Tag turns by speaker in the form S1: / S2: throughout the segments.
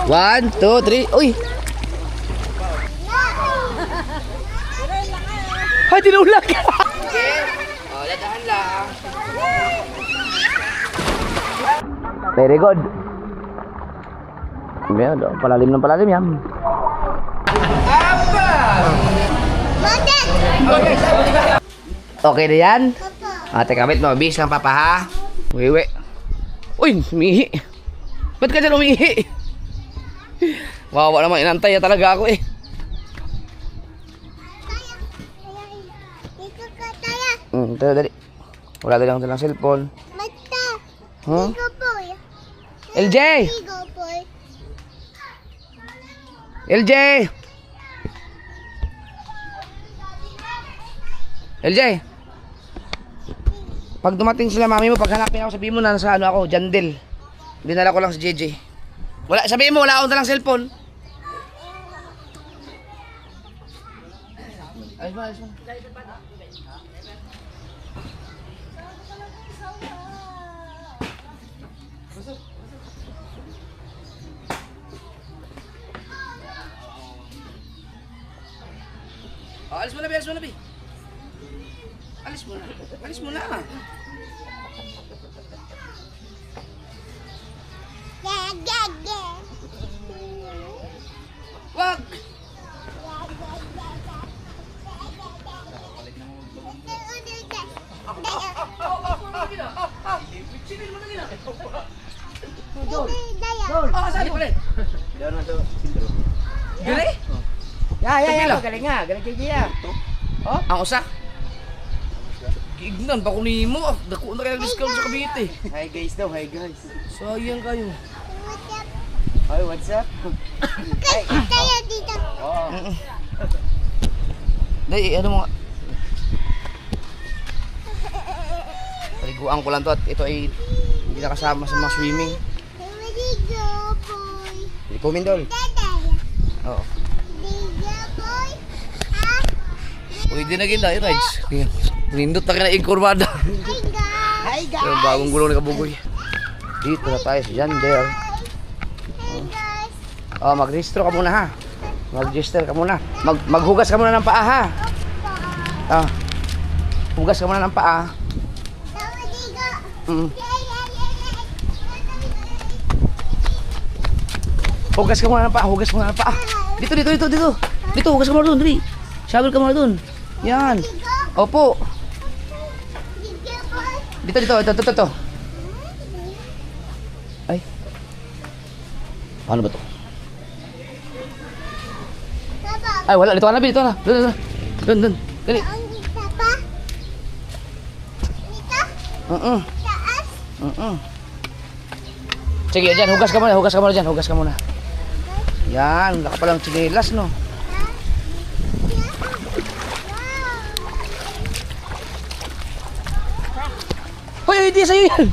S1: One, two, three. Uy! Ay, tinulak! Oh, ladahan lang. Very good. Palalim ng palalim yan. Okay na yan? Ate kabit mo, bis lang papa ha. Uwi. Uy, umihi. Ba't ka dyan umihi? Wawa naman, inantay talaga ako eh. Tara dali. Wala dalang dalang cellphone. Huh? LJ! LJ! LJ! Pag dumating sila mami mo, pag hanapin ako, sabihin mo na nasa ano ako, Jandel. Dinala ko lang si JJ. Wala, sabihin mo, wala akong dalang cellphone. Ayos ba, ayos ba? Oh, alis mo na, alis mo na, Bi. Alis mo na. Alis mo na. Wag! Sinil mo na gina. Oh, saan ko ulit? Diyan na to. Gali? Ya, galing nga. Galing kaya. Oh, ang usa. Giignan ba ko nimo? Dako na kaya discount sa Cavite.
S2: Hi guys daw, hi guys.
S1: Sayang kayo.
S2: Hi, what's up?
S3: Kaya dito.
S2: Oh.
S1: Dai, ano mo? Paliguan ko lang to at ito ay hindi na kasama sa mga swimming.
S3: Maligo, boy.
S1: Hindi ko mindol.
S3: Daday.
S1: Oo.
S3: Ligo, boy.
S1: Pwede na gina, rides. Nindot na ka na inkurmada.
S3: Hi, guys.
S2: Hi guys.
S1: Yung bagong gulong na kabugoy. Dito na tayo sa Jandel.
S3: Hi, guys.
S1: Oh, mag-register ka muna ha. Mag-register ka muna. Maghugas ka muna ng paa ha. Ah. Hugas ka muna ng paa.
S3: Maligo.
S1: Hugas ka muna ng paa, hugas ka muna ng paa. Dito. Dito, hugas ka muna doon, dali. Shower ka muna doon. Yan. Opo.
S3: Ligo, boy.
S1: Dito. Ay. Paano ba to?
S3: Papa.
S1: Ay, wala. Dito ka na, dito na. Doon. Dali.
S3: Ang isa pa. Dito. Taas.
S1: Sige, dyan. Hugas ka muna dyan. Yan. Wala ka palang tsinelas, no? Hoy, hindi sa'yo yan.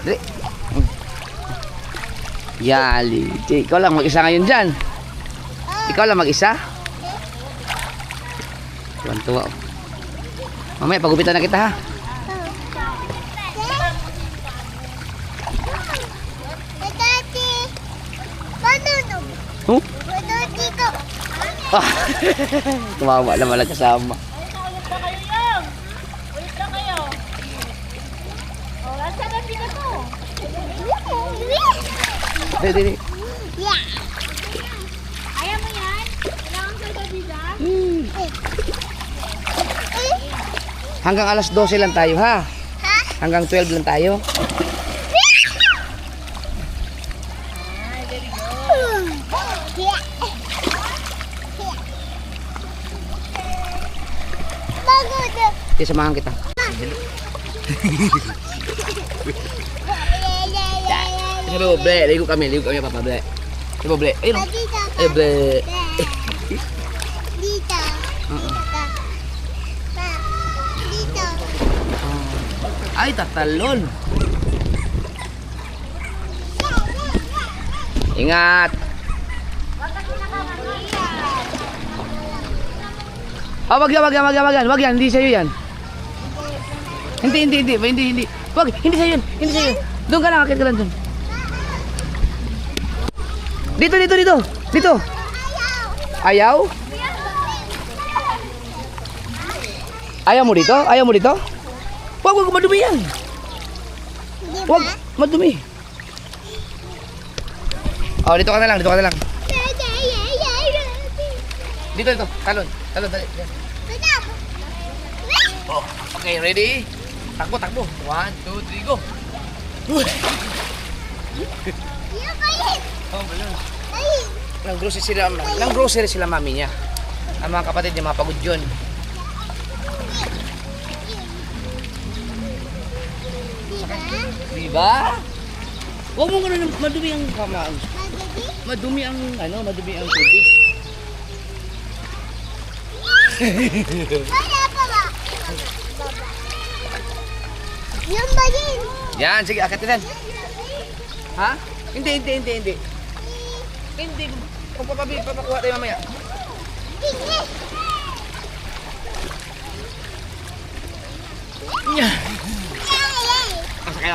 S1: Dali. Yali. Ikaw lang mag-isa ngayon dyan. Ikaw lang mag-isa? Tuwan-tuwa. Mamaya, pagupitan na kita ha.
S3: Dati. Panunog.
S1: Huh?
S3: Dati ko.
S1: Tumawa na malang kasama.
S3: Ulit na kayo yan. Ulit na kayo. Oh, asa na sila ko?
S1: Dali.
S3: Yeah. Ayaw mo yan? Kailangan ko ito dito?
S1: Hanggang alas 12 lang tayo ha.
S3: Ha?
S1: Hanggang 12 lang tayo. Sige, samahan kita. Sabi mo, ble, ligo kami papa, ble. Sabi mo, ble. Ayun. Ayun, ble.
S3: Dito. Dito.
S1: Ay, tatalon. Ingat. Ah, wag yan, wag yan, wag yan, wag yan. Wag yan, hindi sa'yo yan. Hindi. Wag, hindi sa'yo yan. Hindi sa'yo. Doon ka lang, akit ka lang doon. Dito. Dito. Ayaw? Ayaw mo dito? Ayaw mo dito? Wag, madumi yan. Wag, madumi. Oh, dito ka na lang. Dito. Talon, dali. Yan. Oh, okay, ready? Takbo. 1, 2, 3, go. Oh, balon. Nang grocery sila mami niya. Ang mga kapatid niya mapagod yun. Diba? Huwag mo ganun, madumi ang kamay. Madumi ang tubig.
S3: Yan ba yun?
S1: Yan, sige, akitin. Ha? Hindi. Hindi. Papakuha tayo mamaya. Sakay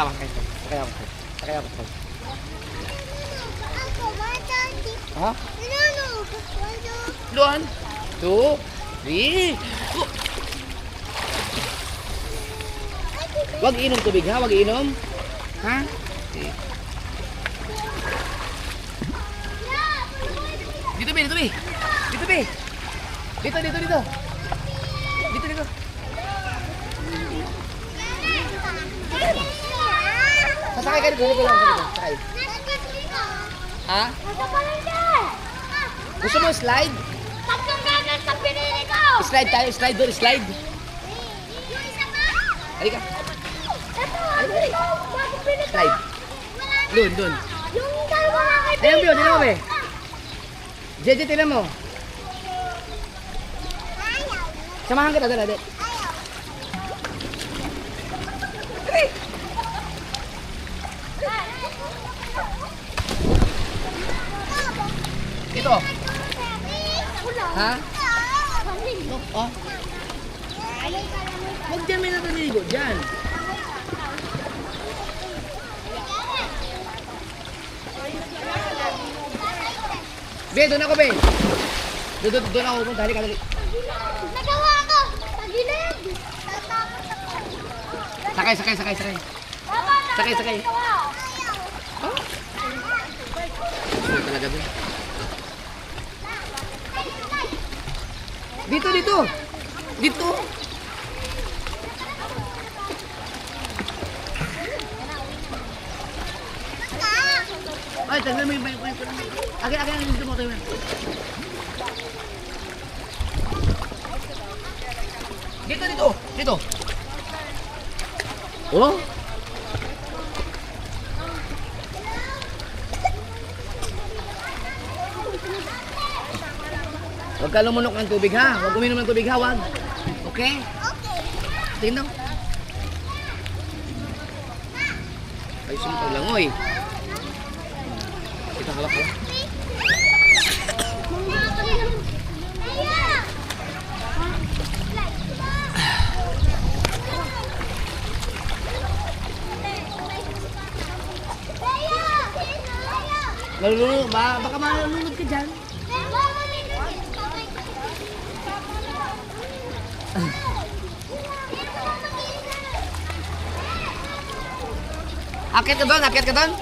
S1: ako. Ha? Doon. 2, 3. Wag inom tubig ha, wag inom. Ha? Dito. Sasakay ka dito lang. Sakay. Ha? Gusto mo slide?
S3: Tatlong gagal sa pinili ko!
S1: Slide tayo, slide doon.
S3: Yung isa pa?
S1: Halika.
S3: Ito, bago pinili ko.
S1: Slide. Doon.
S3: Yung dalawa nga kay
S1: Ayan, Bio, tinan mo, be. JJ, tinan mo. Samahan kita doon, ade. Ito. Ha? Oh. Huwag dyan may nataligo, dyan. Be, doon ako, be. Doon ako, punta. Halika, dali.
S3: Nagawa ko! Tagilid! Tatapos ako.
S1: Sakay. Sakay. Oh? Ano talaga, be? Dito. Ay, tanggal mo yung bayo. Akin, dito mo tayo. Dito. Oh? Huwag ka lumunok ng tubig ha. Huwag uminom ng tubig ha, wag. Okay? Tingnan. Ay, sumpag lang, oy. Ito, hawak. Malulunod ba? Baka malulunod ka dyan. Akit ka doon.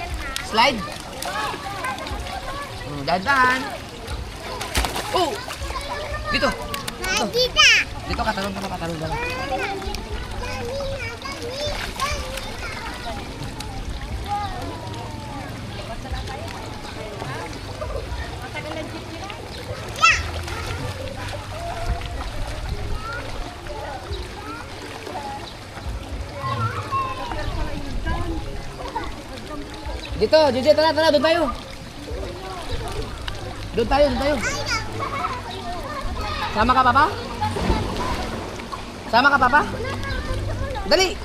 S1: Slide. Dahan. Oh! Dito. Dito ka, talon ka. Dito, JJ, tara, doon tayo. Doon tayo. Sama ka, Papa? Dali.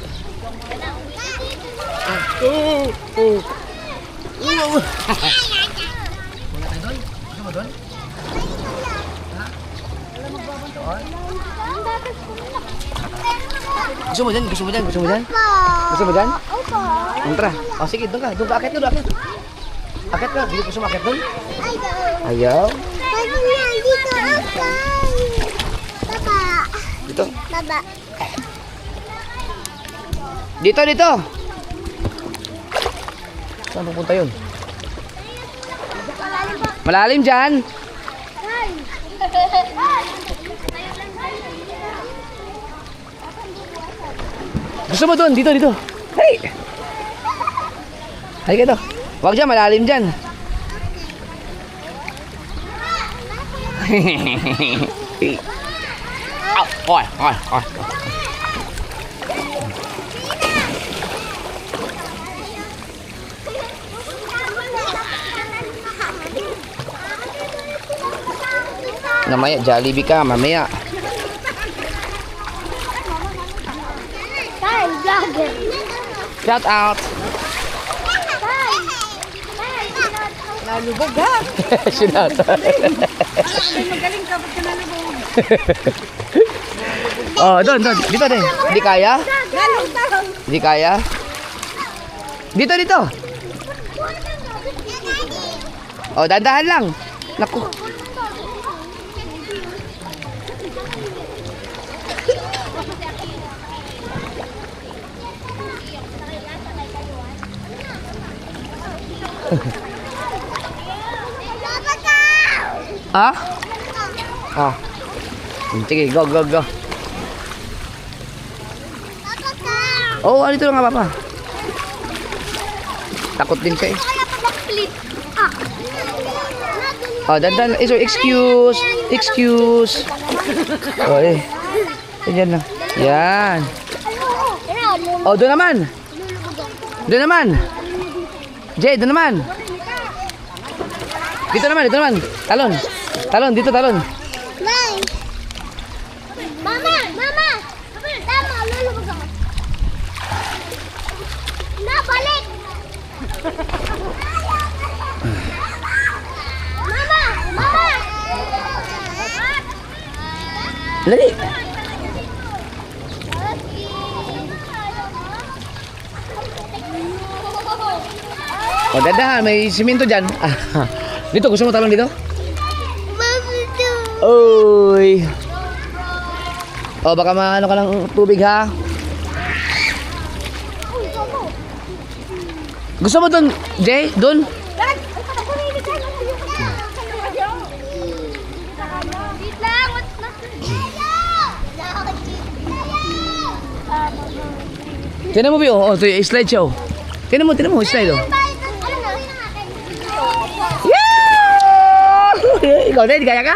S1: Wala tayo doon? Gusto mo doon? Ha? Wala magbabanta. Gusto mo dyan? Gusto mo dyan? Gusto mo dyan? Gusto mo dyan?
S3: Opo.
S1: Tara. O sige, doon ka. Doon ka. Akit ka. Akit. Akit ka. Hindi gusto mo akit doon? Ayaw.
S3: Pwede na, dito ako. Baba.
S1: Dito.
S3: Baba.
S1: Dito, dito. Saan pupunta yun? Malalim dyan. Gusto mo doon? Dito, dito. Hey! Hay ka to. Huwag dyan, malalim dyan. Oy, oy, oy. Mamaya, Jollibee ka, mamaya.
S3: Tay, vlogger.
S1: Shout out.
S3: Tay. Nalubog ha.
S1: Shout out.
S3: Magaling ka pag nalubog.
S1: Oh, doon, doon. Dito din. Hindi kaya? Hindi kaya? Dito, dito. Oh, dandahan lang. Naku. Ah? Ah. Sige, go, go, go. Oh, dito lang nga, Papa. Takot din siya eh. Oh, dandan. So, excuse. Excuse. Oh, eh. Yan lang. Yan. Oh, doon naman. Doon naman. Jay, doon naman. Dito naman, dito naman. Talon. Talon, dito talon.
S3: Mama, mama. Tama, lulubog ako. Na, balik. Mama, mama.
S1: Lali. Oh, dadahan. May simento dyan. Dito, gusto mo talon dito? Oy. Oh, baka maano ka ng tubig ha. Gusto mo doon, Jay? Doon? Tinan mo, Bio. Oh, ito yung slide show. Tinan mo, slide oh. Yeah! Ikaw din, kaya ka?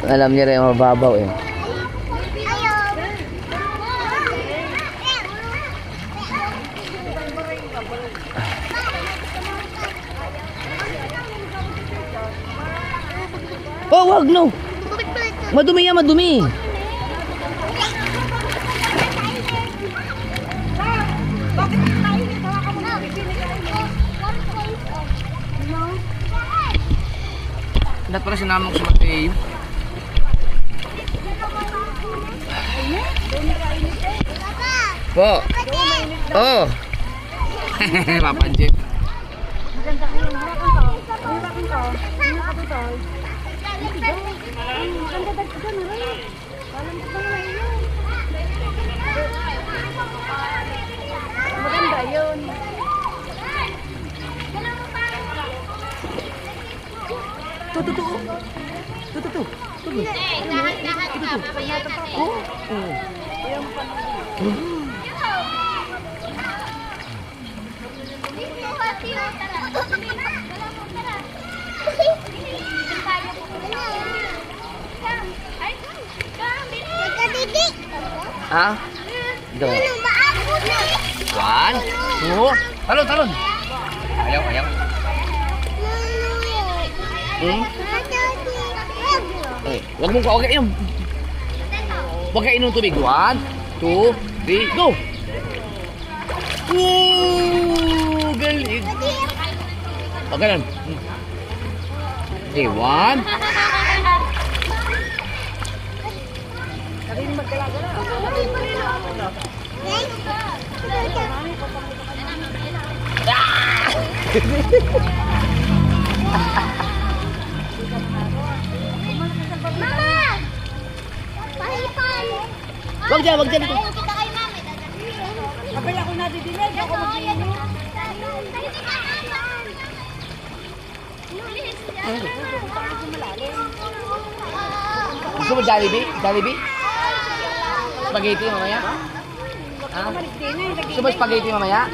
S1: Alam niya rin yung mababaw eh. Oh, wag no. Madumi yan, madumi. Dapat pala sinama ko sa Mateo. Po. Oh. Papa Jeff.
S3: Maganda ko yung harapan ko. Harapan ko. Harapan ko. Maganda dagdag ko na rin. Alam ko na yun. Maganda yun.
S1: Tuh.
S3: Dahan-dahan ka. Mamaya natin.
S1: Oh. Ah? Dito. One. Two. Talon, talon. Ayaw. Hmm? Eh, wag mong kaugay yun. Huwag kayo inom tubig. 1, 2, 3, go! Galing! Huwag ganun. Okay, 1.
S3: Mama! Pahipan!
S1: Wag dyan, wag dyan.
S3: Ayaw kita kay mami.
S4: Kapag ako nadidinig, ako mag-iinom.
S1: Gusto mo Jollibee? Jollibee? Spaghetti mamaya? Ha? Gusto mo spaghetti mamaya?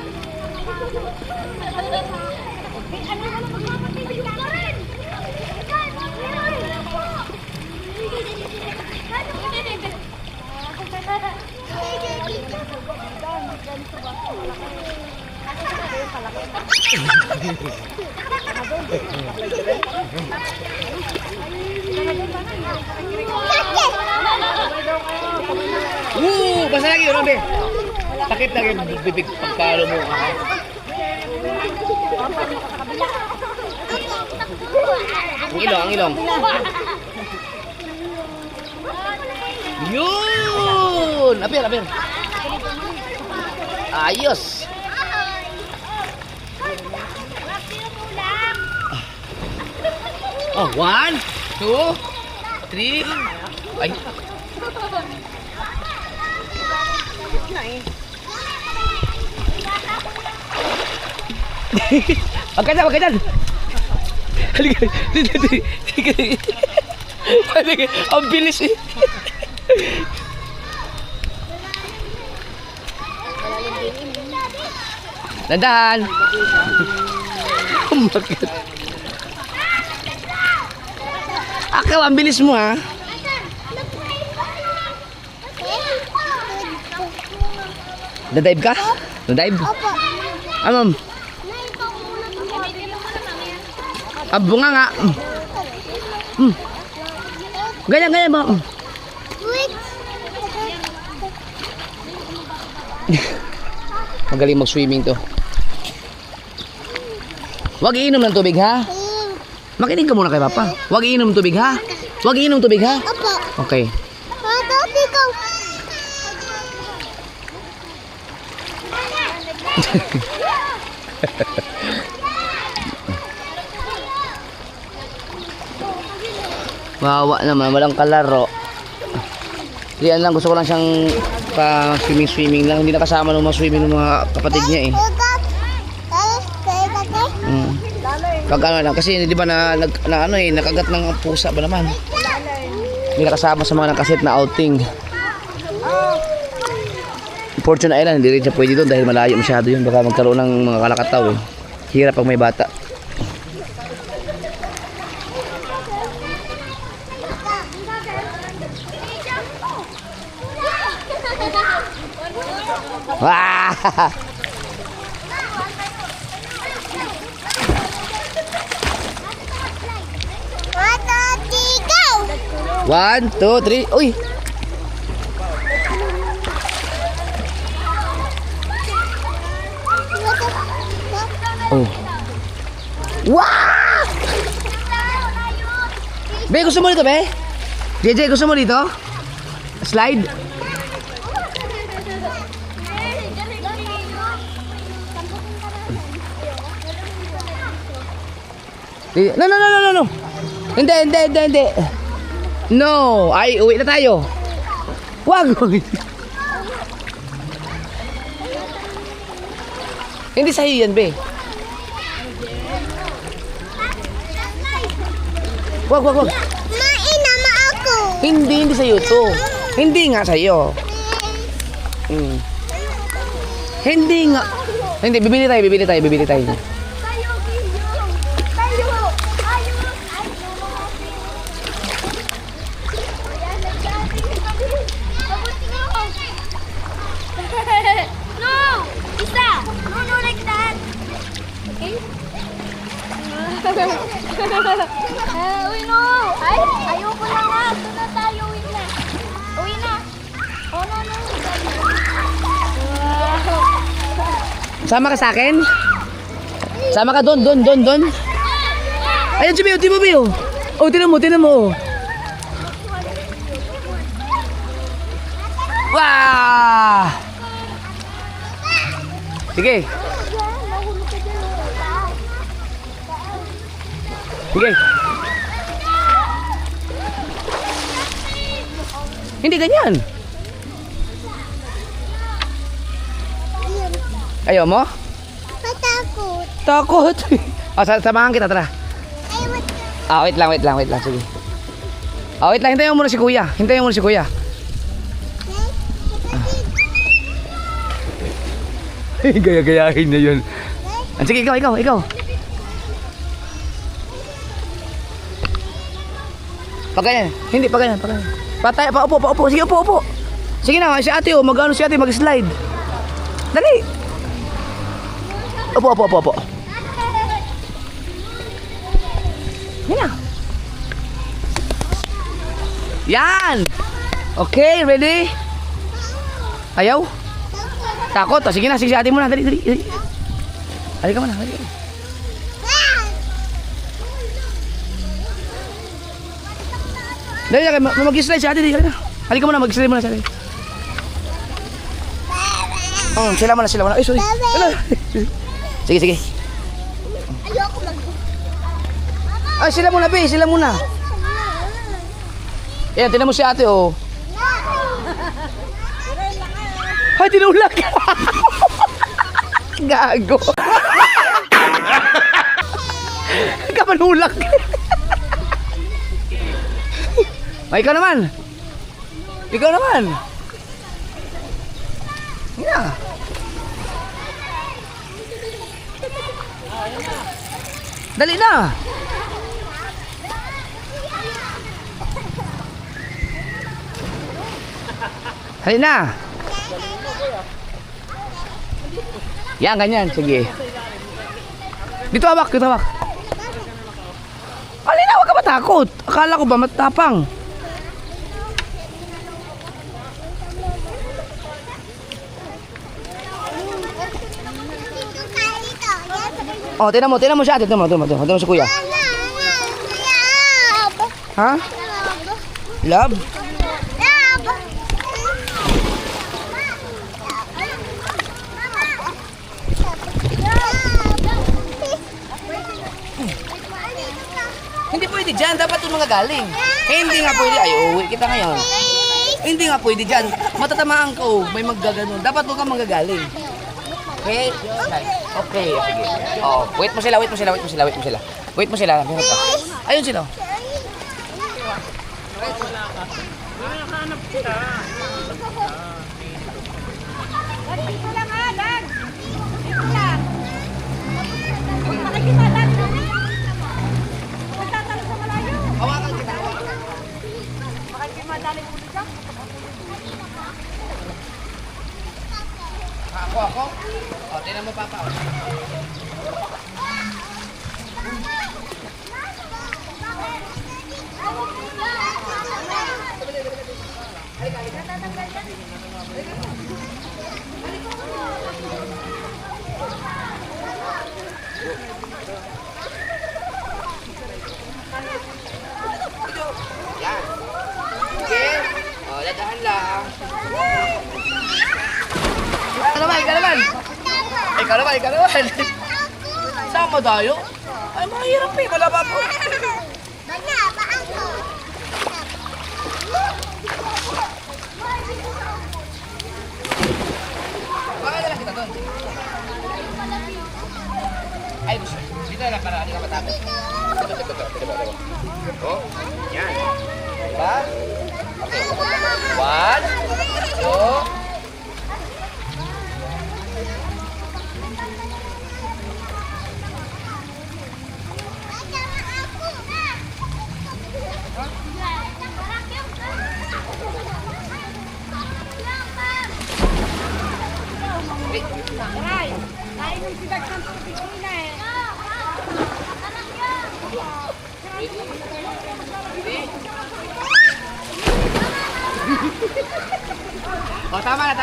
S1: Woo! Basta lagi yun, Robby. Takip lagi bibig pagkalo mo. Ang ilong, ang ilong. Yun! Apir, apir. Ayos. Oh, 1, 2, 3. Ay. Wag ka dyan, wag ka dyan. Halika, halika. Ang bilis eh. Dandan. Oh my God. Akaw, ang bilis mo ha. Dadive ka? Dadive?
S3: Opo.
S1: Ah, ma'am. Ah, bunga nga. Ganyan, ganyan mo.
S3: Wait.
S1: Magaling mag-swimming to. Huwag iinom ng tubig ha. Makinig ka muna kay Papa. Huwag iinom ng tubig ha. Huwag iinom ng tubig ha.
S3: Opo.
S1: Okay.
S3: Matopi ko.
S1: Wawa naman, walang kalaro. Diyan lang, gusto ko lang siyang pa-swimming lang. Hindi nakasama ng mga swimming ng mga kapatid niya eh. Pag ano lang, kasi di ba nakagat ng pusa ba naman? Hindi nakasama sa mga nakaset na outing. Fortune Island, hindi rin siya pwede doon dahil malayo masyado yun. Baka magkaroon ng mga kalakataw eh. Hirap pag may bata. Wah!
S3: Matopi ko.
S1: 1, 2, 3. Uy! Oh. Wow! Be, gusto mo dito, be? JJ, gusto mo dito? Slide? No, no, no, no, no, no. Hindi, hindi, hindi, hindi. No. Ay, uwi na tayo. Wag. Hindi sa'yo yan, be. Wag, wag, wag.
S3: Mainama ako.
S1: Hindi sa'yo to. Hindi nga sa'yo. Hindi nga. Hindi, bibili tayo, bibili tayo, bibili tayo.
S3: No! Isa! No, no, like that. Okay? Uy, no! Ay, ayoko na nga. Doon na tayo, uwi na. Uwi na. Oh, no, no.
S1: Sama ka sa akin? Sama ka doon, doon, doon, doon. Ayun si Bio, Timo Bio. Oh, tinan mo, tinan mo. Wah! Sige. Sige. Hindi ganyan. Ayaw mo?
S3: Matakot.
S1: Takot. Samahan kita, tara.
S3: Ayaw.
S1: Wait lang, sige. Wait lang, hintayin mo muna si kuya. Gaya-gayahin na yun. Sige, ikaw. Pagganyan. Hindi, pagganyan. Patay, paupo. Sige, upo. Sige na, si ate, mag-ano si ate, mag-slide. Dali. Upo. Yan na. Yan. Okay, ready? Ayaw? Takot? Sige na, si ate mo na. Dali. Halika mo na. Dali, mag-slide si ate. Halika mo na, mag-slide mo na si ate. Sila mo na. Ay, sorry. Sige.
S3: Ayoko mag...
S1: Ay, sila muna. Ayan, tinan mo si ate, oh. Ay, tinulak. Gago. Kamanulak. Ay, ikaw naman. Yeah. Dali na. Dali na. Yan, ganyan. Sige. Dito hawak. Alina, huwag ka matakot. Akala ko ba matapang? Oh, tinan mo siya. Tinan mo si kuya. Ha? Love? Hindi pwede dyan. Dapat yung mga galing. Hindi nga pwede. Ay, uwi kita ngayon. Hindi nga pwede dyan. Matatamaan ka, oh. May maggaganon. Dapat huwag kang manggagaling. Okay? Okay, sige. Oh, wait mo sila. Meron pa. Ayun sila. Hawakan kita. Ako? O, tinan mo papa. Yan. Okay. O, dadahan lang. Ikaw naman. Sama tayo? Ay, mahirap eh. Wala pa po. Baka na lang kita doon. Ay, gusto. Dito lang para hindi ka matakot. Ito. Oh, yan. Diba? Okay. 1, 2.
S4: Aray! Kain ng sidag ng tubig na eh.
S1: Oh, tama na.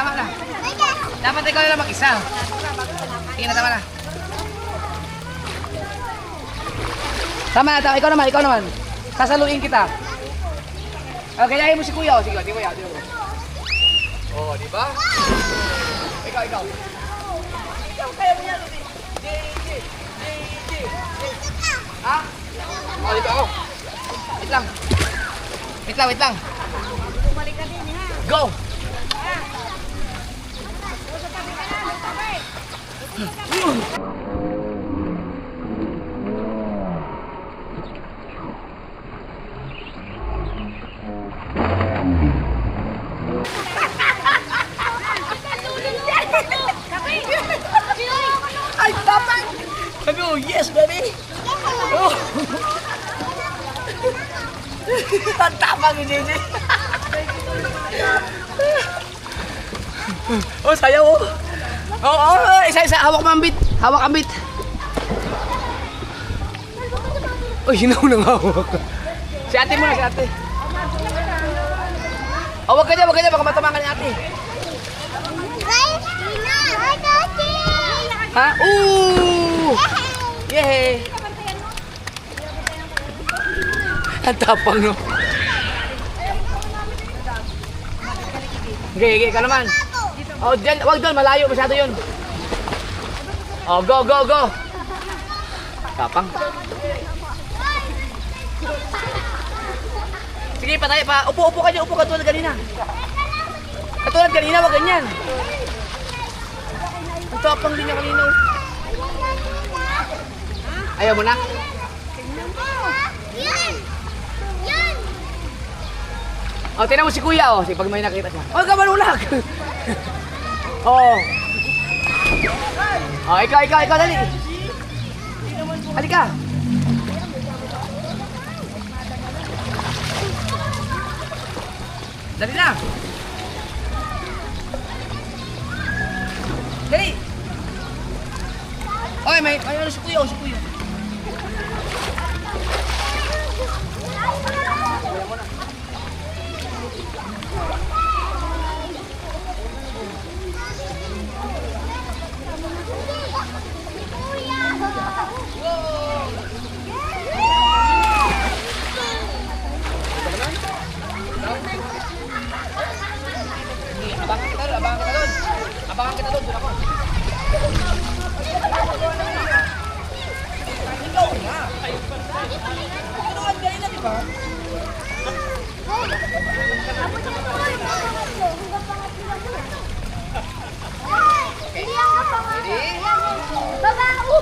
S1: Dapat ikaw na lang mag-isa. Sige na, tama na. Tama, ikaw naman. Sasaluin kita. Gayahin mo si Kuya. Sige, di mo yan. Oh, di ba? Ikaw. Ikaw, kaya mo yan. JJ. Ha? Oh, dito ako. Wait lang. Go! Ay, tapang! Sabi ko, yes, baby! Oh! Ang tapang ni JJ! Oh, sayaw oh! Oo, isa, hawak mambit! Hawak ambit! Uy, sinaw nang hawak! Si ate muna, si ate! Oh, wag ka dyan, baka matamaan ka ni ate! Ha? Ooh! Yehey! Ang tapang no? Okay, ka naman. Oh, dyan, wag doon, malayo masyado yun. Oh, go! Tapang. Sige, patay pa. Upo ka dyan, tulad kanina. Katulad kanina, wag ganyan. Ang tapang din niya kanina. Ayaw mo na?
S3: Yan!
S1: Oh, tingnan mo si Kuya, oh. Pag may nakita siya. Oh, kamanulak! Oh. Oh, ikaw, dali. Halika. Dali na. Dali. Oy, may ano si Kuya, Abangan kita doon, ako. Ikaw nga. Ano ang galing na, di ba?
S3: Hindi ang kapangalan. Babao!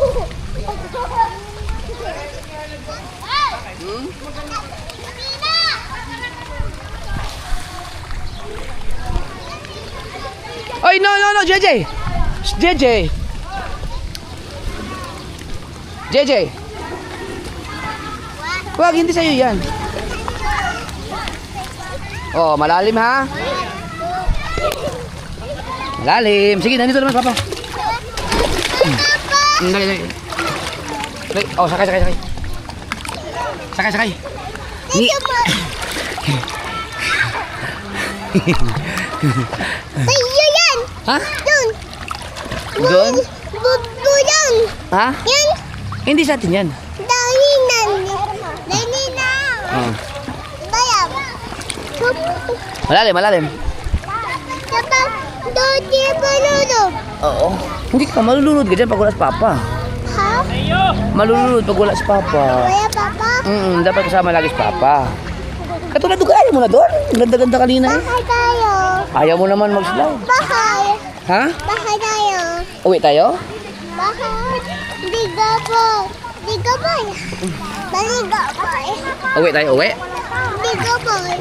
S1: Oy, no, JJ! JJ! Wag, hindi sa'yo yan. Oh, malalim ha? Malalim. Sige, nandito naman, Papa. Dali. Oh, sakay. Sakay.
S3: Sa'yo yan!
S1: Ha?
S3: Doon!
S1: Doon?
S3: Doon!
S1: Ha?
S3: Yan!
S1: Hindi sa atin yan.
S3: Dahinan!
S1: Oh.
S3: Bayab!
S1: Malalim.
S3: Dapat doon niya palulog!
S1: Oo. Hindi ka malulunod ka dyan pag wala si Papa.
S3: Ha?
S1: Malulunod pag wala si Papa.
S3: Kaya papa?
S1: Dapat kasama lagi si Papa. Katulad doon, ayaw mo na doon. Ganda-ganda kanina eh.
S3: Bahay tayo!
S1: Ayaw mo naman mag-slide.
S3: Bahay!
S1: Ha?
S3: Bahay tayo!
S1: Uwi tayo?
S3: Bahay! Digabay! Baligabay!
S1: Uwi tayo, uwi?
S3: Digabay!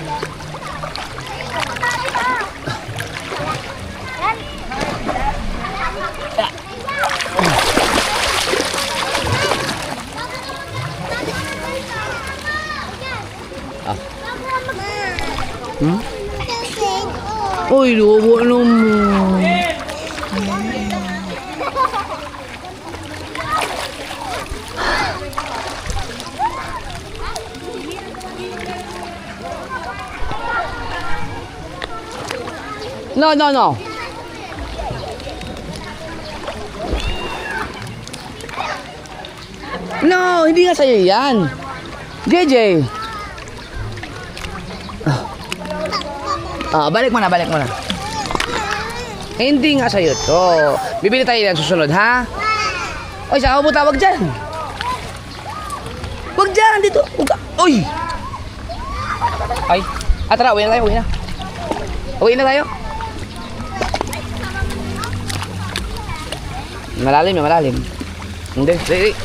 S1: Uy, lubo naman. No. No, hindi nga sa'yo yan. JJ. Balik mo na, balik mo na. Hindi nga sa'yo to. Bibili tayo ng susunod, ha? Oy, saan mo tawag dyan? Huwag dyan, dito. Uy! Ay, tara, uwi na tayo, uwi na. Uwi na tayo. Malalim, malalim. Hindi, sige.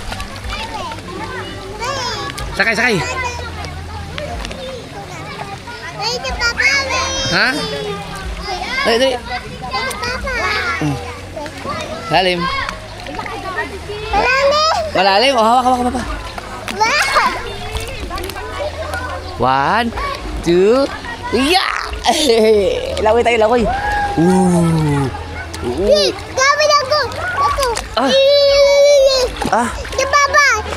S1: Sakay, sakay. Ha? Dali, dali. Malalim. Malalim? Oh, hawak, hawak, hawak. 1, 2, yeah! Lakoy tayo, lakoy.
S3: Gawin ako! Bahay!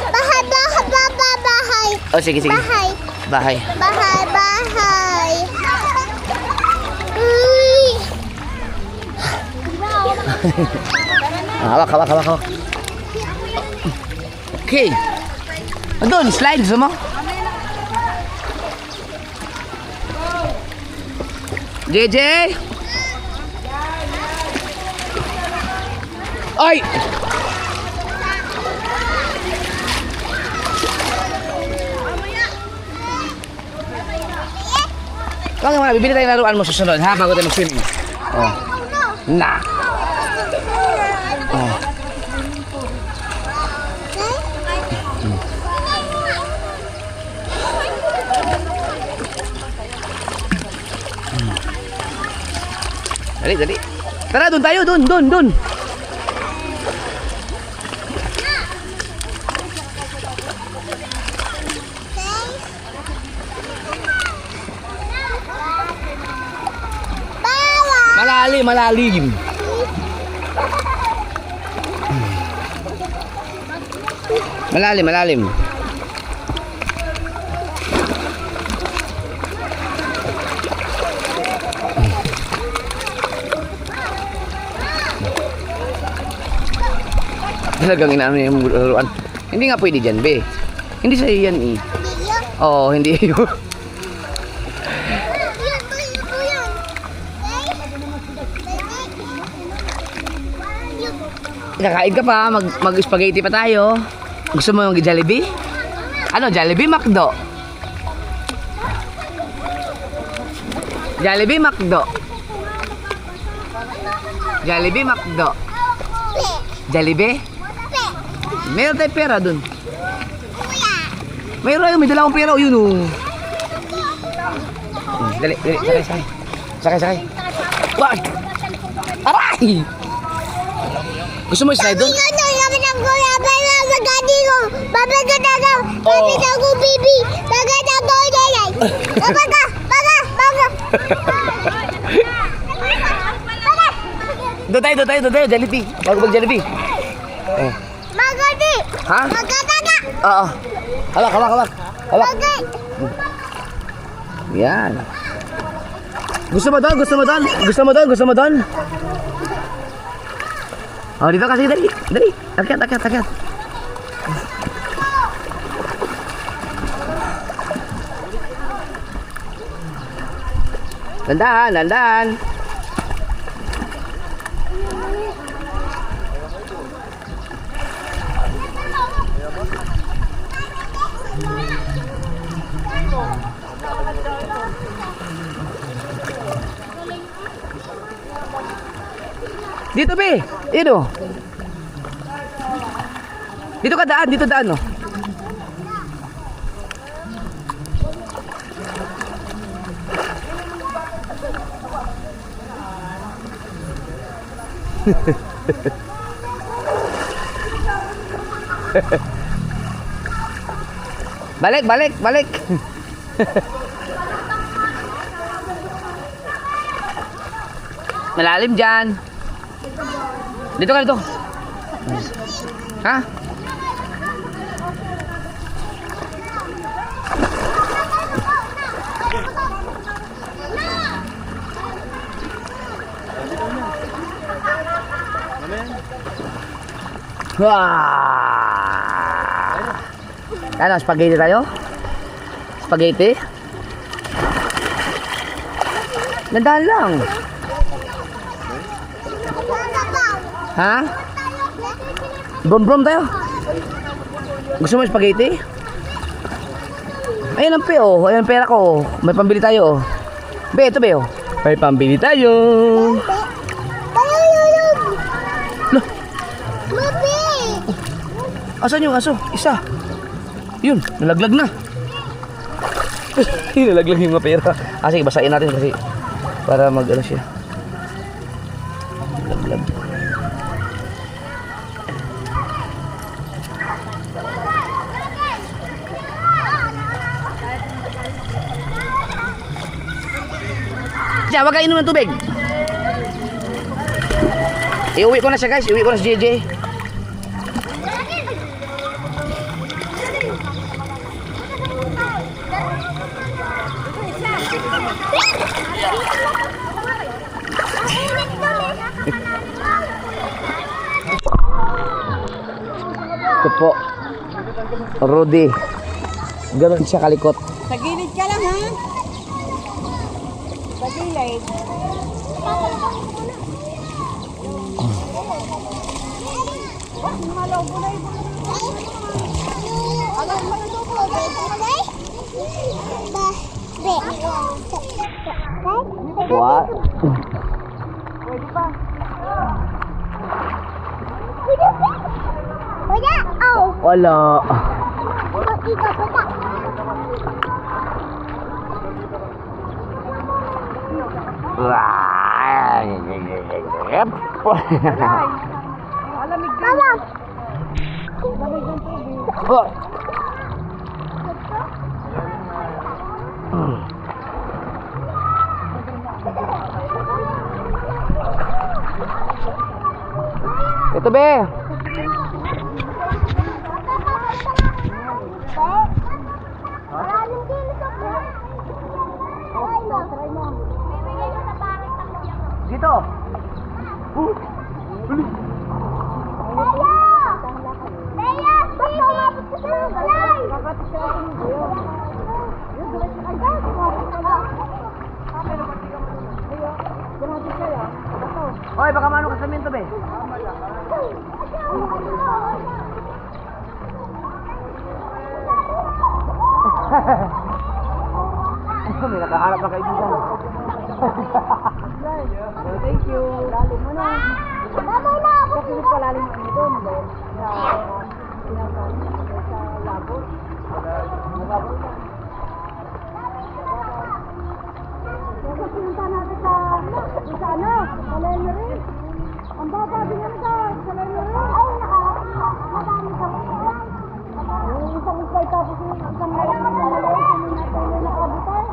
S3: Bahay! Bahay!
S1: Oh, sige, sige.
S3: Bahay!
S1: Bahay.
S3: Bahay! Bahay! Uy!
S1: Hawak, hawak, hawak, hawak. Okay. Doon, slide. Gusto mo? JJ! Ay! Kaya nga, bibili tayo ng laruan mo susunod, ha? Bago tayo mag-swimming. Oh. Na! Oh. Dali, dali. Tara, doon tayo, doon. Malalim, malalim. Malalim, malalim. Talagang inaano yung laruan. Hindi nga pwede dyan, be. Hindi sa'yo yan, eh. Oo, hindi yun. Kakain ka pa, mag-spaghetti pa tayo. Gusto mo yung Jollibee? Ano, Jollibee McDo? Jollibee McDo? Jollibee McDo? Jollibee? Meron tayong pera dun. Mayroon, may dala akong pera. Yun, oh. Dali, sakay. Sakay. Wag! Aray! Gusto mo slide doon? Doon tayo, Jollibee. Bago mag-Jollibee. Oh.
S3: Magadi!
S1: Ha?
S3: Magadaga!
S1: Oo. Hawak. Yan. Gusto mo doon? Oh, dito kasi, dali. Akyat. Dandan. Dito, be. Ino. Dito daan, no. Balik. Malalim dyan. Dito ka. Ha? Ano, spaghetti tayo? Spaghetti? Nandahan lang. Ha? Brom-brom tayo. Gusto mo spaghetti? Ayan ang pe oh. Ayan ang pera ko oh. May pambili tayo oh. Be, ito be oh. May pambili tayo. Loh. Asan yung aso? Isa. Yun, nalaglag na. Nalaglag yung mga pera. Sige, basahin natin kasi para mag-ano siya. Nalaglag. Diyan, wag kayo inom ng tubig. Iuwi ko na siya guys, iuwi ko na si JJ. Ito po, Rudy. Ganun siya kalikot.
S4: Sa gilid ka lang, ha? Sa gilid.
S1: What? Wala.
S4: Alamig ka. Alamig ng tubig.
S1: Ito be. Dito. Hoy, baka mano ka sa minto be. May nakaharap na kaibigan.
S4: Thank you. Lalim mo na. Kasi palalim mo ito. Sa labot. Kasi punta natin sa ano? Sa Lemery. Ang baba din yan sa Lemery. Ay, nakadami sa mga. Yung isang isay tapos yung isang mayroon na maliit. Yung nakabutay.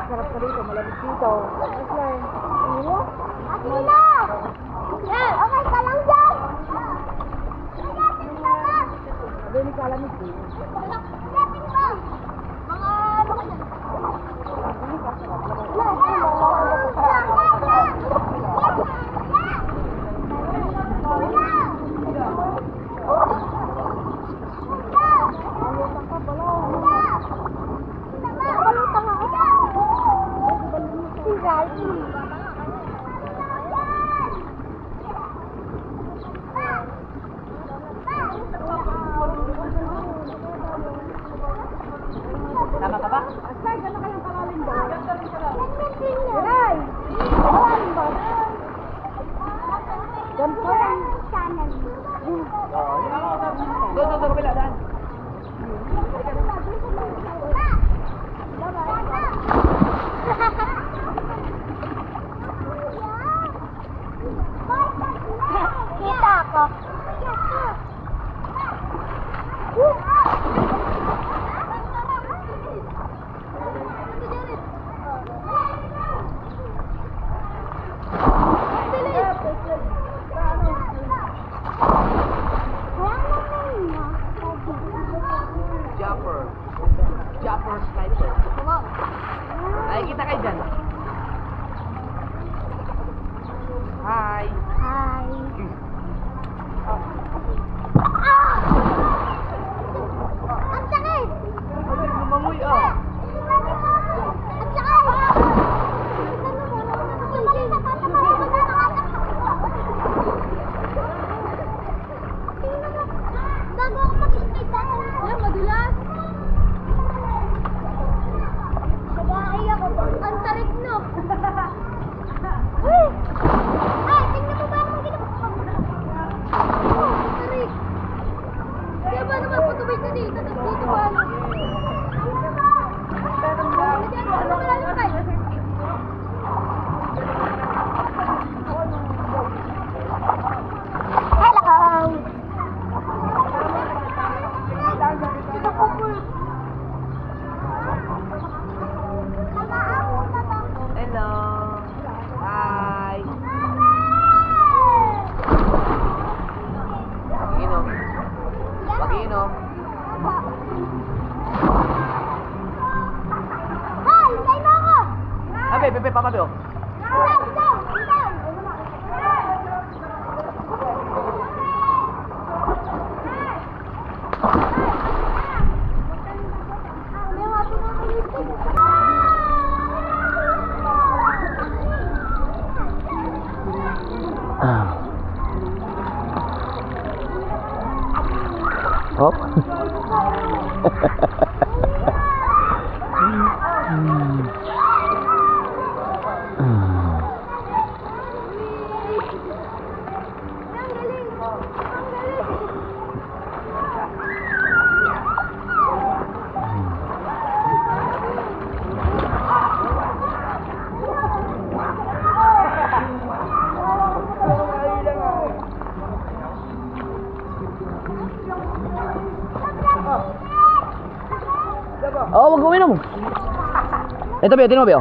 S4: Sarap ka dito, malamig dito. Atila! Okay ka lang dyan! Sabi ni kalamig dito. Lapin mo! Mga ano ka dyan?
S1: Tama ka ba?
S4: Asay, gano'n kayong kalalim ba? Hiray! Kalalim ba? Ganito lang.
S1: Doon, kabila, daan.
S3: Kita ako.
S1: for slider.
S3: Wow.
S1: Nakikita kayo dyan. Hi!
S3: Hi. Ang sakit!
S1: Lumangoy ah!
S3: Ang sakit! Bago ako mag-straight ako. Yan, madulas. Sabay ako. Ang tarik no. Uy! Ay, tingnan mo ba akong ginawa? Oh, tarik. Kaya ba naman patubay na dito? Dito ba? Ano ba lalakay? Hello!
S1: Hello! Hi! Mag-inom. Mag-inom.
S3: Hey, kay mo ako!
S1: Abe, Pepe, Papa Beo.
S2: Hop. Oh, wag uminom. Ito, Beo, tinan mo, Beo.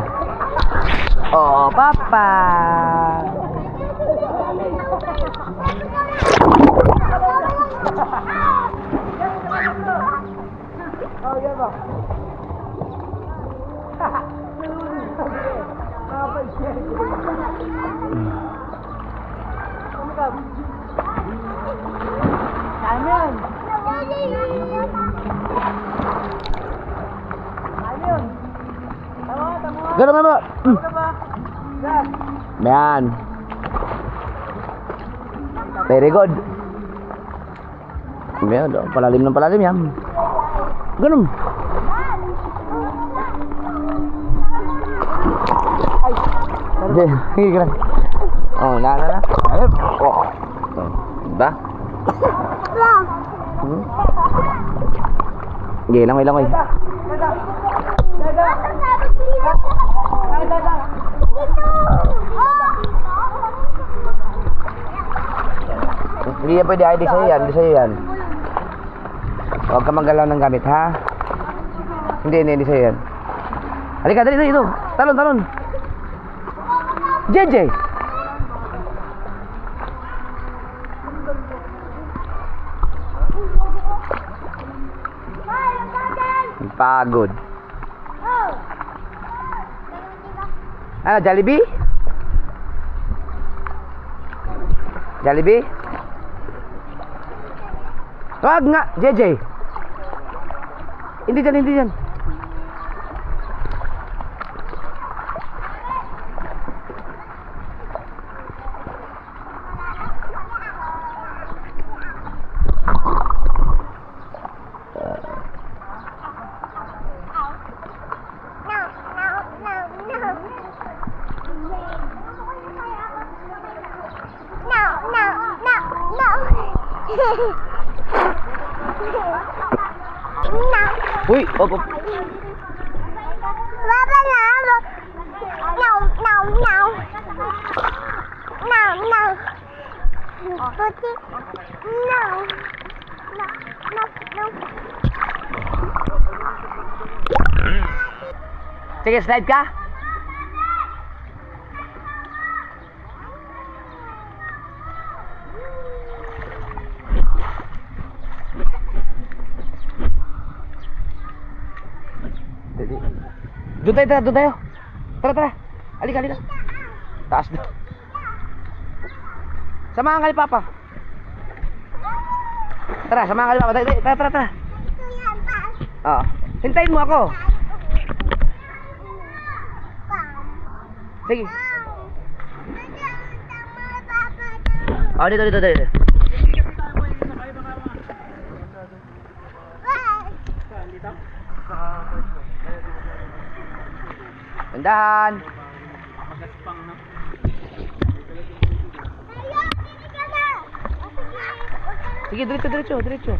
S2: Oh, Papa. Ganun nga ba? Yan. Very good. Yan, palalim ng palalim yan. Ganun. Sige, ganun. Oh, na. Ayun. Oh. Diba? Sige, langoy. Hindi yan pwede, di sa'yo yan. Huwag ka manggalaw ng gamit, ha? Hindi sa'yo yan. Halika, dali, ito. Talon. JJ! Pagod. Ano, Jollibee? Jollibee? Wag nga, JJ. Hindi dyan. Uy, oh.
S3: Baba na. No. Puti. No.
S1: Sige, slide ka.
S2: Doon tayo, doon tayo. Tara, tara. Halika, halika. Taas na. Samahan ka ni Papa. Tara, samahan ka ni Papa. Tara, tara, tara. Oo. Hintayin mo ako. Sige. Oh, dito, dito, dito. Tandahan. Sige, diretso, diretso, diretso.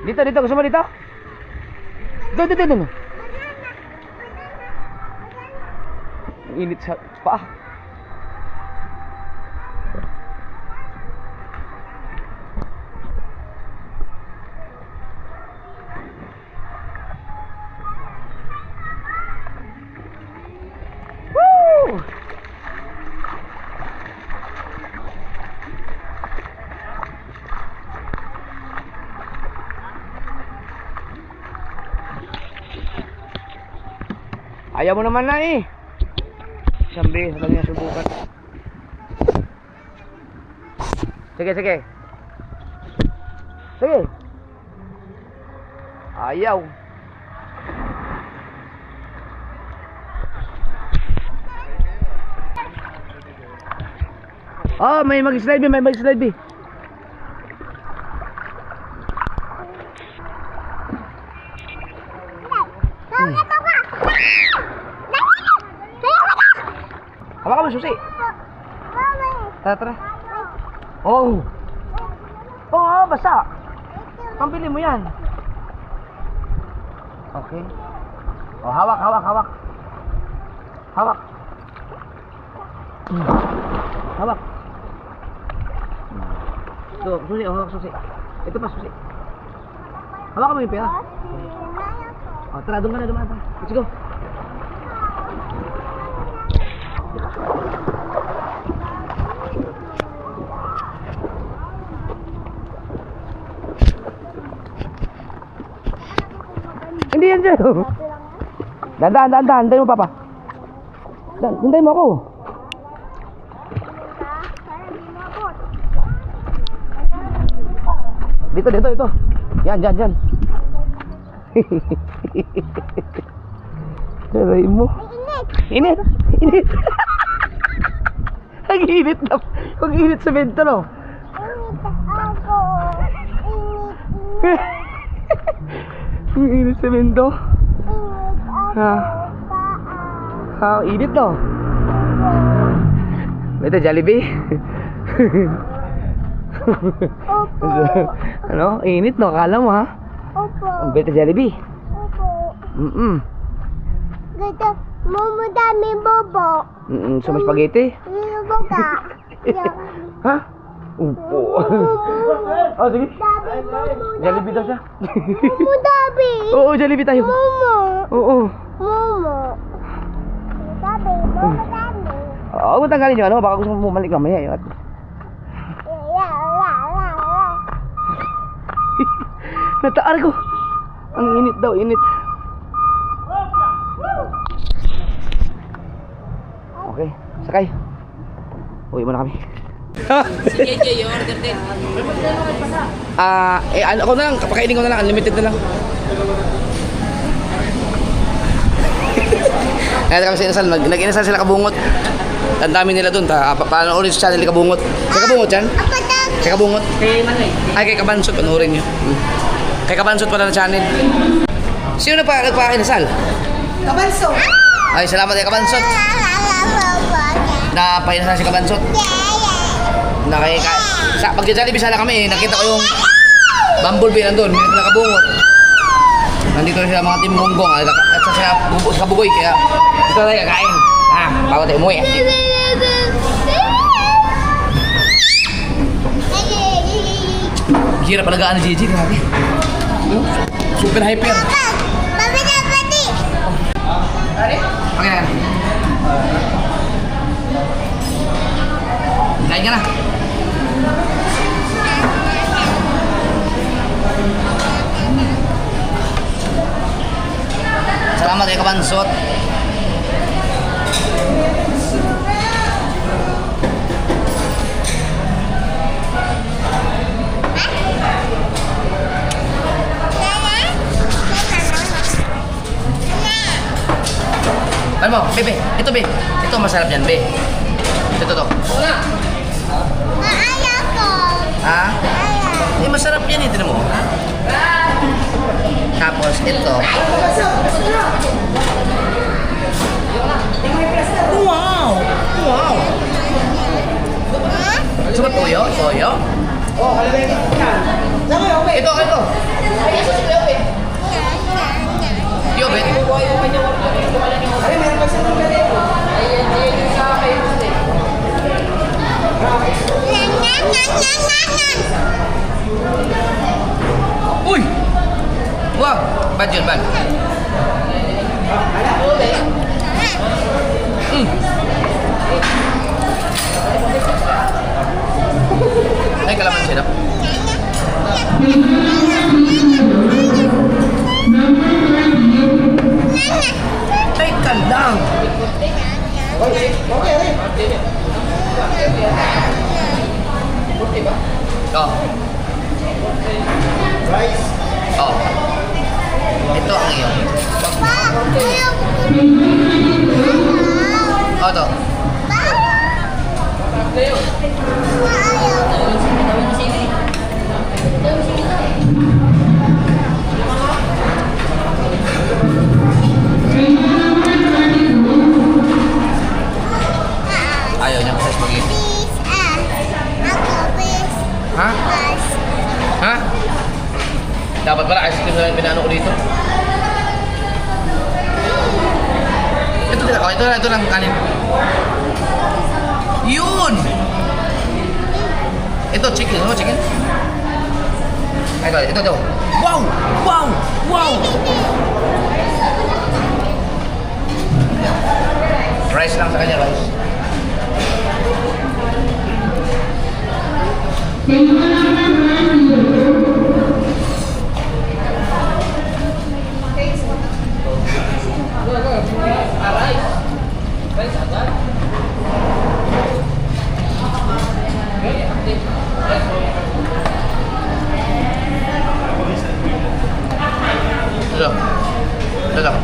S2: Dito, dito. Gusto mo dito? Doon, dito, dito. Ang init sa paa. Woo! Ayaw mo naman na eh. Isang beses lang niya subukan. Sige, sige. Sige. Ayaw. Oh, may mag-slide be, may mag-slide be. Hawakan mo susi. Tara, tara. Oh. Oh, basa. Pambili mo yan. Okay. Oh, hawak, hawak, hawak. Hawak. Hawak. Ito, susi, oh, hawak susi. Ito pa susi. Hawakan mo yung pera. Oh, tara, doon ka na, dumaan. Let's go. Hindi yan dyan. Dahan, dahan, dahan. Hintayin mo, Papa. Hintayin mo ako. Dito, dito, dito. Yan, dyan, dyan. Taray mo. Init. Init. Ang init na. Ang init sa bento, no? Ang init sa bento. Ha? Ha, init, no? Ito, Jollibee.
S3: Opo.
S2: Ano? Init, no? Akala mo, ha?
S3: Opo.
S2: Ang beta Jollibee.
S3: Opo.
S2: Ganda.
S3: Dami bobo.
S2: So, may spaghetti?
S3: Bobo ka.
S2: Ha? Upo. Oh, sige.
S3: Dami bobo.
S2: Jollibee daw siya.
S3: Momo dami.
S2: Oo, Jollibee tayo.
S3: Momo.
S2: Oo.
S3: Momo. Dami. Momo dami.
S2: Oo, kung tanggalin nyo, ano? Baka gusto mo bumalik mamaya. Yun. Nataar ko. Ang init daw, init. Okay, sakay. Uwi muna kami.
S1: Si JJ, order din.
S2: Ako na lang, kapakainin ko na lang, unlimited na lang. Kaya kami sa inasal, nag-inasal sila Kabungot. Ang dami nila dun, paano sa channel ni Kabungot. Kay Kabungot yan? Kay Kabungot?
S1: Kay Manoy.
S2: Ay, kay Kabansot, panoorin nyo. Kay Kabansot pala na channel. Sino nagpa-inasal?
S1: Kabanso.
S2: Ay, salamat kay Kabansot. Napainasal si Kabansot. Pag-Jollibee sana kami, nakita ko yung Bumblebee nandun, may nakabungot. Nandito sila mga Team Monggong at sila sa Kabugoy, kaya dito tayo kakain. Bago tayo umuwi.
S1: Hirap alagaan ni Gigi, grabe. Super hyper. Okay na. Kain ka na. Salamat kay Kabansot. Ano mo, bebe? Ito, be. Ito, masarap yan, be. Ito, to.
S3: Ayaw ko.
S1: Ha?
S3: Ayaw.
S1: Eh, masarap yan, ito mo. Tapos, ito. Wow! Wow! Sumat toyo? Toyo? Ito, ito. Yo, be. Uy! Wow! Bad yun, bad. Ay, kalamansi na. Teka lang! Oh. Oh. Ito ang iyo. Oh, to. Ayaw niya kasi spaghetti. Ha? Ha? Dapat pala ice cream na lang pinano ko dito. Ito lang kanin. Yun! Ito, chicken. Ano, chicken? Ito. Wow! Wow! Wow! Rice lang sa kanya, rice. Ito.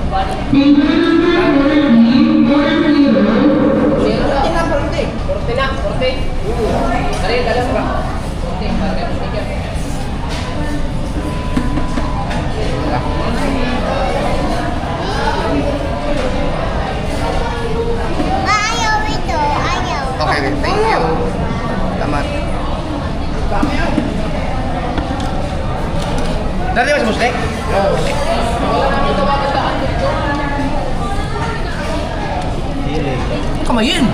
S3: Ayaw ito. Ayaw.
S1: Okay, thank you. Salamat. Dati ba si Mustek? Kamayin!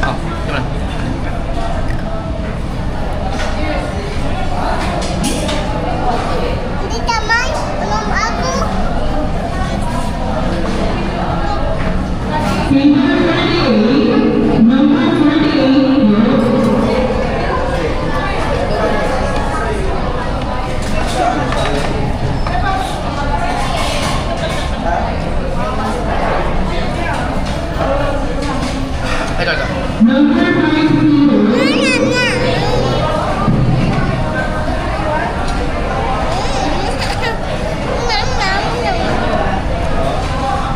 S1: Oh, gimana?
S3: Hindi tamay. Belum aku.
S1: Ito.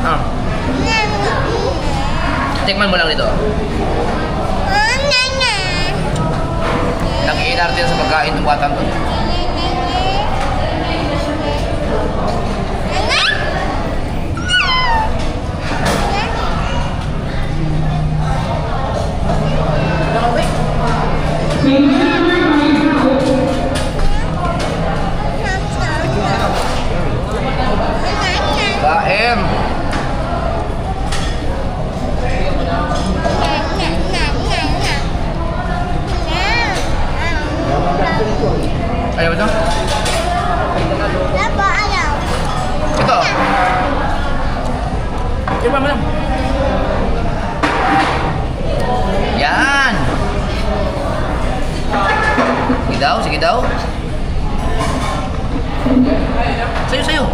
S1: Ah, tikman mo lang dito. Nag-i-inarte sa pagkain ng batang to. Sige pa, madam. Yan. Sige daw, sige daw. Sayo, sayo.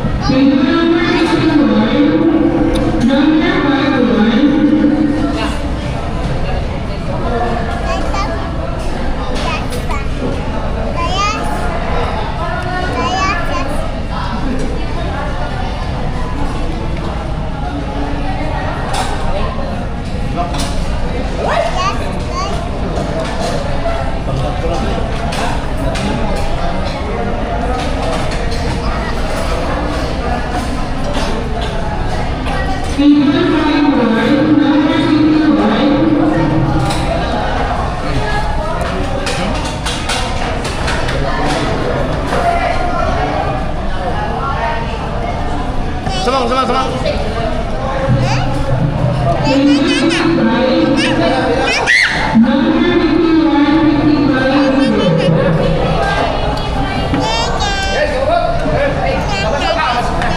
S1: Sumang, sumang, sumang.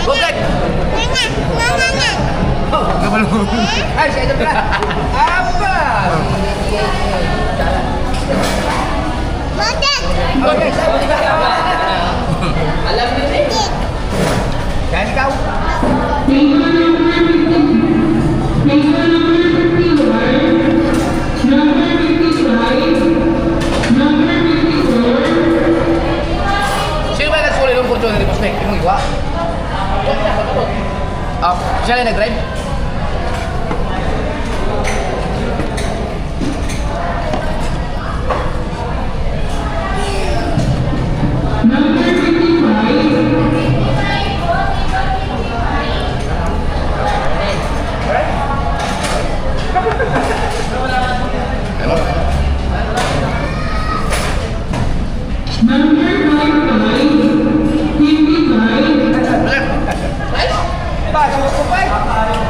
S1: Butek. Oh, gabalo. Ay, saya jemput. Apa? Butek. Alam ni. Jangan kau. Sino ba nagsulit ng Fortuner ni Pusnek? Yung iwa? Siya lang nag-drive?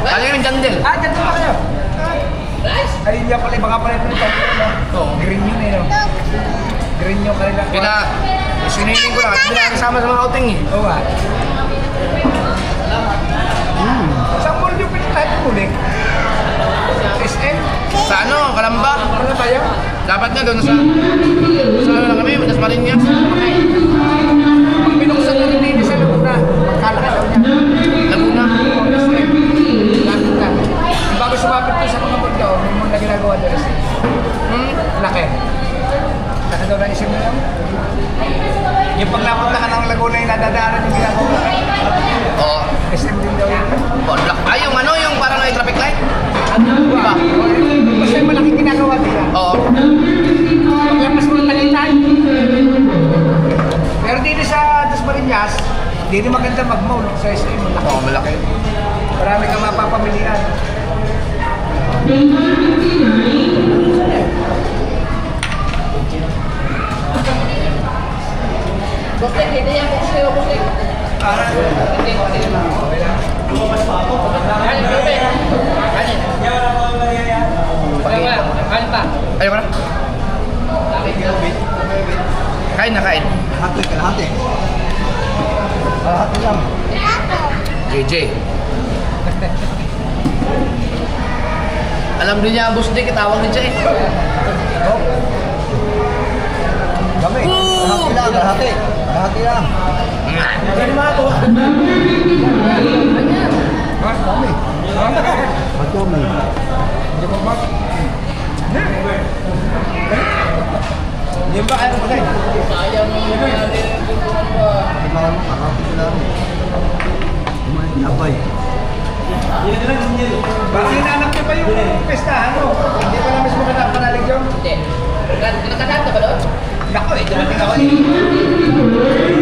S1: Ano yung jandel?
S2: Dyan pa kayo. Ay, hindi pala, baka pala ito nito. Green yun eh, no? Green yung kanila.
S1: Siniling ko lang at hindi nakasama sa mga outing eh.
S2: Oo nga. Saan mo yung pinitahin mo ulit? SM?
S1: Sa ano, Kalamba?
S2: Ano tayo?
S1: Dapat nga doon sa ano lang kami, Las Marinas.
S2: Pinuksan na rin din sa Laguna. Magkalaka daw niya.
S1: Laguna.
S2: SM. Laguna. Bago sumapit ko sa mga bunda, may muna ginagawa doon SM. Laki. Laki daw na SM na lang. Yung paglapot na ka ng Laguna yung nadadaanan yung ginagawa.
S1: Oo.
S2: SM din daw yun.
S1: Ay, yung ano, yung parang may traffic light?
S2: Diba? Kasi malaking ginagawa nila.
S1: Oo.
S2: Paglapas mo ng Talitay. Pero dito sa Das Marinas, dito maganda mag-mall sa SM.
S1: Oo, malaki.
S2: Marami kang mapapamilian.
S1: Buklik, hindi yan buklik o buklik.
S2: Para.
S1: Hindi, hindi. Kanin, bebe. Kanin. Kanin pa. Ayaw ka na? Kain na, kain.
S2: Kalahati. Kalahati lang.
S1: JJ. Alam din niya ang boss Dick, tawag din siya eh.
S2: Kami. Kalahati lang, kalahati. Kalahati lang. Hindi mga ito. Ha? Kami. Kami. Hindi pa ba? Hindi ba kaya magkakain?
S1: Sayang mo na rin.
S2: Abay. Bakit hinahanap niyo pa yung pestahan mo? Hindi pa na mismo panalig yun?
S1: Hindi. Nakakanta ka ba doon?
S2: Nako eh, dumating ako eh.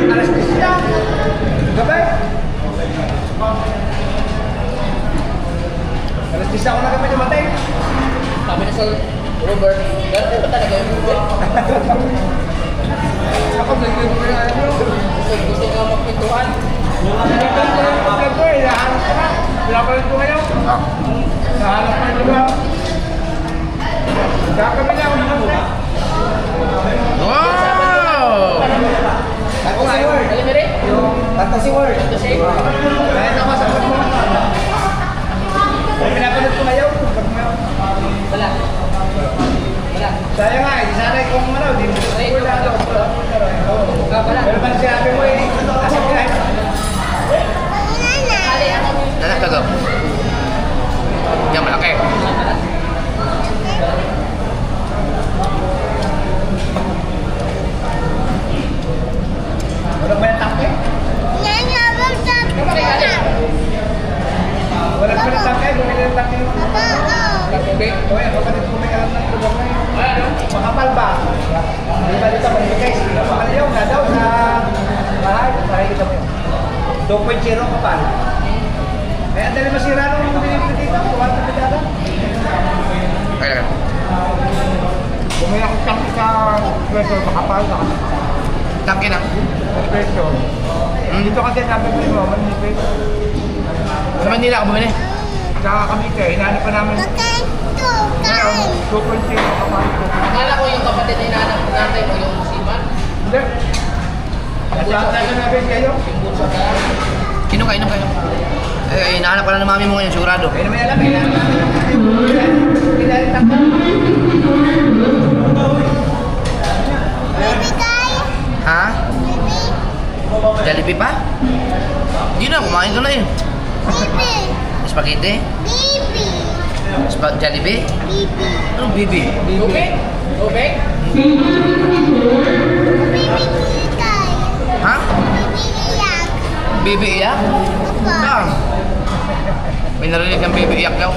S2: Alas 10 lang. Gabi. Alas 10 ako na gabi dumating.
S1: Kami na sa Robert. Gano'n ba talaga yung Robert?
S2: Ako, nagiging ko na ano.
S1: Gusto nga magpintuan.
S2: Hindi ko na pag-vlog ko eh. Nahanap ko na. Pinapalit ko ngayon. Nahanap ko na diba? Gagawin na ako naman.
S1: Wow!
S2: Ako nga yun.
S1: Alam mo rin?
S2: Tata si Word.
S1: Kasi,
S2: Kahit ako sa mo. Kaya dali masira nung binibili dito. Kuha na pidala.
S1: Kaya lang.
S2: Bumili ako tangki sa pwesto. Makapal na kasi.
S1: Tangke na.
S2: Sa pwesto. Dito kasi nabibili mo. Manipit.
S1: Sa Manila ako bumili.
S2: Sa Cavite. Hinahanap pa namin. Ngayon, 2.0 makapal.
S1: Akala ko yung kapatid na hinahanap natin o yung siman.
S2: Hindi. Nasa namin kayo.
S1: Inom kayo. Eh, hinahanap ka na ng mami mo ngayon, sigurado.
S2: Kaya naman alam. Kailangan takbo.
S1: Ha? Jollibee pa? Hindi na, kumain ka na eh. Spaghetti? Jollibee? Anong bibi?
S2: Tubig? Tubig?
S1: Ha? Bibi iyak? Saan? May narinig kang bibi iyak daw.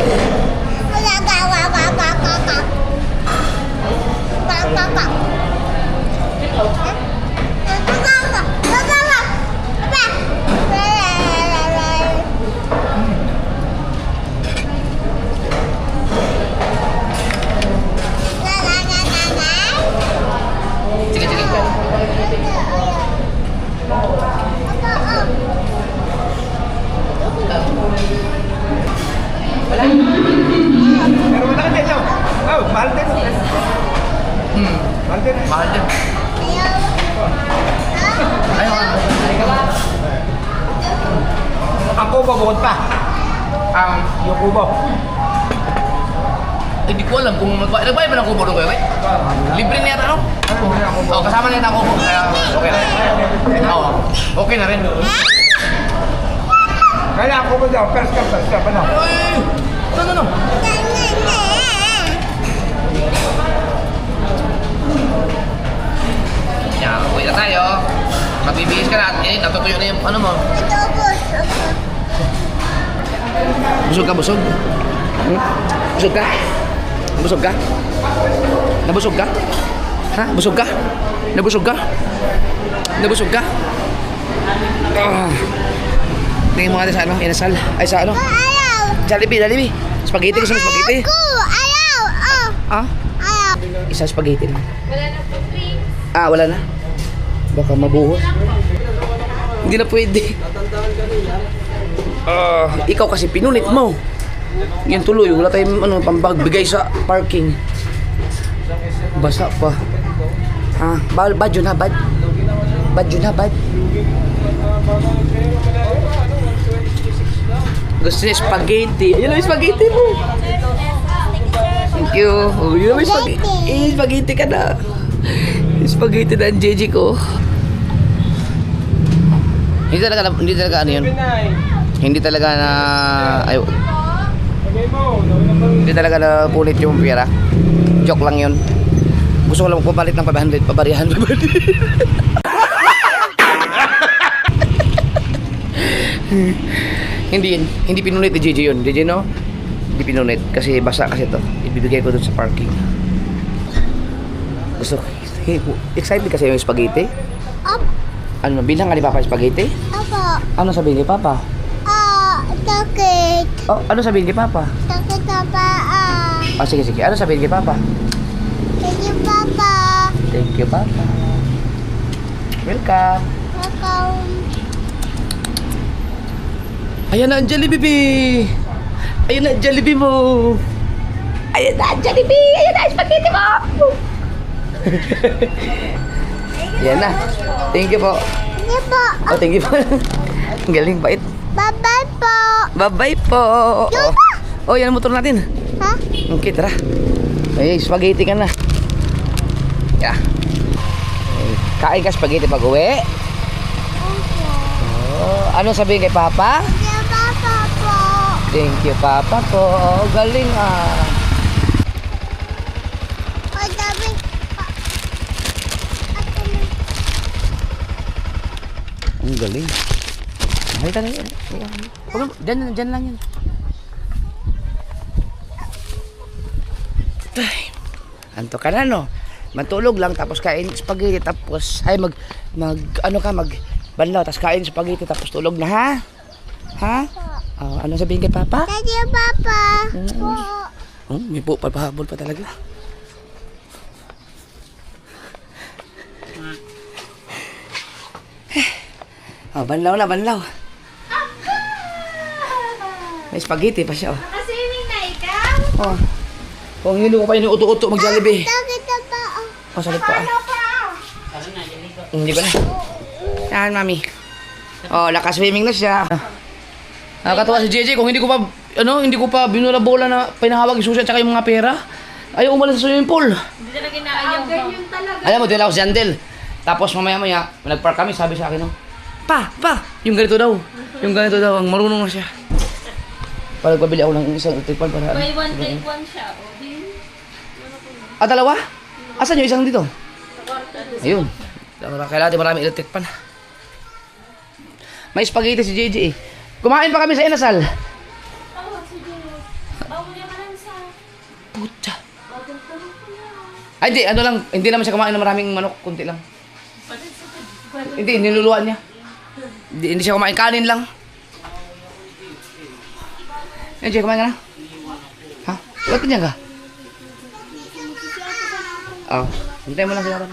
S1: Sige.
S2: Pero wala ka dito. Oh, mahal din. Mahal din.
S1: Mahal din. Ayun.
S2: Ang kubo, bukod pa. Yung kubo.
S1: Hindi ko alam kung nagbayad ba ng kubo doon kayo, eh? Libre na yata, no? Oo, kasama na yata ang kubo. Kaya okay na rin. Oo, okay na rin.
S2: Kaya ang kubo daw, first come, ano?
S1: Ay! No. Yan, uwi na tayo. Magbibihis ka na at natutuyo na yung ano mo. Busog ka? Busog ka? Nabusog ka? Ha? Busog ka? Nabusog ka? Tingin mo natin sa ano? Inasal? Ay sa ano? Jollibee. Spaghetti, gusto mo spaghetti? Ah? Isa spaghetti na. Wala na? Baka mabuhos. Hindi na pwede. Ikaw kasi pinunit mo. Yan tuloy, wala tayong pambagbigay sa parking. Basa pa. Bad yun ha, bad. Gusto niya spaghetti. Ayun lang yung spaghetti mo. Thank you. Yun lang yung spaghetti. Spaghetti ka na. Spaghetti na ang JJ ko. Hindi talaga ano yun. Hindi talaga na hindi talaga na punit yung pera. Joke lang yun. Gusto ko lang magpapalit ng 500, pabarihan. Hindi pinunit ni JJ yun. JJ, no? Hindi pinunit kasi basa kasi to. Ibibigay ko dun sa parking. Gusto excited kasi yung spaghetti. Ano, bilang ka ni Papa spaghetti? Ano sabihin kay Papa?
S3: Sakit.
S1: Oh, ano sabihin kay Papa?
S3: Sakit Papa.
S1: Sige. Ano sabihin kay Papa?
S3: Thank you Papa.
S1: Thank you, Papa. Welcome.
S3: Welcome.
S1: Ayan na ang Jollibee. Ayan na ang Jollibee mo. Ayan na ang Jollibee. Ayan na ang spaghetti mo. Ayan na. Thank you po.
S3: Thank you po.
S1: Oh, thank you po. Ang galing, bait.
S3: Bye-bye po.
S1: Bye-bye po. Oh, yan ang motor natin.
S3: Ha?
S1: Okay, tara. Ay, spaghetti ka na. Yeah. Kain ka spaghetti pag uwi. Oh, ano sabihin kay Papa?
S3: Thank you Papa po.
S1: Thank you, Papa po. Galing ah.
S3: O, sabi.
S1: Ang galing. Halika na yan. Diyan lang yan. Ay, anto ka na, no? Matulog lang tapos kain spaghetti tapos banlaw tapos kain spaghetti tapos tulog na, ha? Ha? Oh, ano sabihin kay Papa?
S3: Daddy, Papa. Po.
S1: Oh, may po papahabol pa talaga. Oh, banlaw na, banlaw. May spaghetti pa siya, oh.
S3: Nakaswimming na ikaw?
S1: Oh. Kung hindi ko pa inuuto-uto mag-Jollibee.
S3: Nakita pa.
S1: Oh, salit pa, ah. Hindi pa na. Yan, mami. Oh, nakaswimming na siya. Nakakatawa si JJ, kung hindi ko pa binula-bola na pinahawag yung susi at saka yung mga pera, ayaw umalis sa swimming pool.
S5: Hindi talaga inaayaw ko.
S1: Alam mo, din ako si Andel. Tapos mamaya-maya, nag-park kami, sabi sa akin, no, Pa, yung ganito daw. Yung ganito daw, ang marunong na siya. Para pabili ako ng isang tikpan para...
S5: Buy one, take one siya. O, di.
S1: Dalawa? Asan yung isang dito? Ayun. Kailangan marami electric pan. May spaghetti si JJ eh. Kumain pa kami sa inasal.
S5: Oh, sige. Bago niya malang sa...
S1: Pucha. Ay, hindi naman siya kumain ng maraming manok, kunti lang. Hindi, niluluan niya. Hindi siya kumain, kanin lang. JJ, kumain ka na? Ha? Ba't ka ka? Oh, hintay mo lang sila.